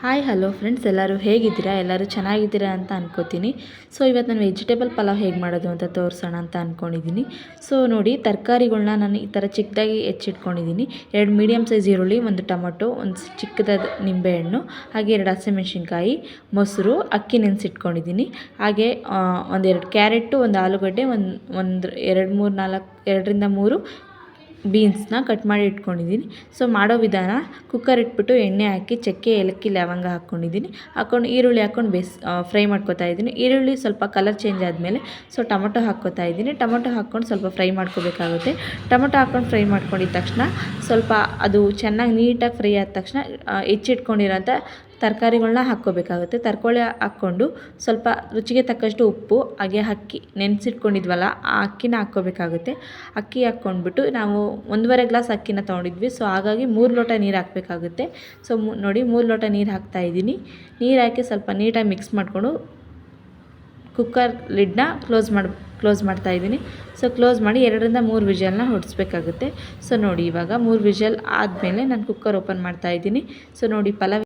Hi hello friends, ಎಲ್ಲರೂ ಹೇಗಿದ್ದೀರಾ? ಎಲ್ಲರೂ ಚೆನ್ನಾಗಿದ್ದೀರಾ ಅಂತ ಅನ್ಕೋತೀನಿ. ಸೊ ಇವತ್ತು ನಾನು ವೆಜಿಟೇಬಲ್ ಪಲಾವ್ ಹೇಗೆ ಮಾಡೋದು ಅಂತ ತೋರಿಸೋಣ ಅಂತ ಅಂದ್ಕೊಂಡಿದ್ದೀನಿ. ಸೊ ನೋಡಿ, ತರಕಾರಿಗಳ್ನ ನಾನು ಈ ಥರ ಚಿಕ್ಕದಾಗಿ ಹೆಚ್ಚಿಟ್ಕೊಂಡಿದ್ದೀನಿ. 2 ಮೀಡಿಯಮ್ ಸೈಜ್ ಈರುಳ್ಳಿ, 1 ಟೊಮೊಟೊ, ಒಂದು ಚಿಕ್ಕದಾದ ನಿಂಬೆಹಣ್ಣು, ಹಾಗೆ 2 ಹಸಿಮೆಣಸಿನ್ಕಾಯಿ, ಮೊಸರು, ಅಕ್ಕಿ ನೆನೆಸಿಟ್ಕೊಂಡಿದ್ದೀನಿ. ಹಾಗೆ 1-2 ಕ್ಯಾರೆಟು, 1 ಆಲೂಗಡ್ಡೆ, ಒಂದು 2-3 ಬೀನ್ಸ್ನ ಕಟ್ ಮಾಡಿ ಇಟ್ಕೊಂಡಿದ್ದೀನಿ. ಸೊ ಮಾಡೋ ವಿಧಾನ: ಕುಕ್ಕರ್ ಇಟ್ಬಿಟ್ಟು ಎಣ್ಣೆ ಹಾಕಿ ಚಕ್ಕೆ, ಏಲಕ್ಕಿ, ಲವಂಗ ಹಾಕ್ಕೊಂಡಿದ್ದೀನಿ. ಹಾಕ್ಕೊಂಡು ಈರುಳ್ಳಿ ಹಾಕ್ಕೊಂಡು ಫ್ರೈ ಮಾಡ್ಕೊತಾ ಇದ್ದೀನಿ. ಈರುಳ್ಳಿ ಸ್ವಲ್ಪ ಕಲರ್ ಚೇಂಜ್ ಆದಮೇಲೆ ಟೊಮೊಟೊ ಹಾಕ್ಕೊತಾ ಇದ್ದೀನಿ. ಟೊಮೊಟೊ ಹಾಕ್ಕೊಂಡು ಸ್ವಲ್ಪ ಫ್ರೈ ಮಾಡ್ಕೋಬೇಕಾಗುತ್ತೆ. ಟೊಮೊಟೊ ಹಾಕ್ಕೊಂಡು ಫ್ರೈ ಮಾಡ್ಕೊಂಡಿದ್ದ ತಕ್ಷಣ ಸ್ವಲ್ಪ ಅದು ಚೆನ್ನಾಗಿ ನೀಟಾಗಿ ಫ್ರೈ ಆದ ತಕ್ಷಣ ಹೆಚ್ಚಿಟ್ಕೊಂಡಿರೋಂಥ ತರಕಾರಿಗಳ್ನ ಹಾಕ್ಕೋಬೇಕಾಗುತ್ತೆ. ತರಕಾರಿ ಹಾಕ್ಕೊಂಡು ಸ್ವಲ್ಪ ರುಚಿಗೆ ತಕ್ಕಷ್ಟು ಉಪ್ಪು, ಹಾಗೆ ಅಕ್ಕಿ ನೆನೆಸಿಟ್ಕೊಂಡಿದ್ವಲ್ಲ ಆ ಅಕ್ಕಿನ ಹಾಕ್ಕೋಬೇಕಾಗುತ್ತೆ. ಅಕ್ಕಿ ಹಾಕ್ಕೊಂಡ್ಬಿಟ್ಟು ನಾವು 1.5 ಗ್ಲಾಸ್ ಅಕ್ಕಿನ ತೊಗೊಂಡಿದ್ವಿ. ಸೊ ಹಾಗಾಗಿ 3 ಲೋಟ ನೀರು ಹಾಕಬೇಕಾಗುತ್ತೆ. ಸೊ ನೋಡಿ, 3 ಲೋಟ ನೀರು ಹಾಕ್ತಾಯಿದ್ದೀನಿ. ನೀರು ಹಾಕಿ ಸ್ವಲ್ಪ ನೀಟಾಗಿ ಮಿಕ್ಸ್ ಮಾಡಿಕೊಂಡು ಕುಕ್ಕರ್ ಲಿಡ್ನ ಕ್ಲೋಸ್ ಮಾಡ್ತಾಯಿದ್ದೀನಿ. ಸೊ ಕ್ಲೋಸ್ ಮಾಡಿ 2-3 ವಿಷಲ್ನ ಹೊಡಿಸ್ಬೇಕಾಗುತ್ತೆ. ಸೊ ನೋಡಿ, ಇವಾಗ 3 ವಿಷಲ್ ಆದಮೇಲೆ ನಾನು ಕುಕ್ಕರ್ ಓಪನ್ ಮಾಡ್ತಾಯಿದ್ದೀನಿ. ಸೊ ನೋಡಿ, ಪಲಾವ್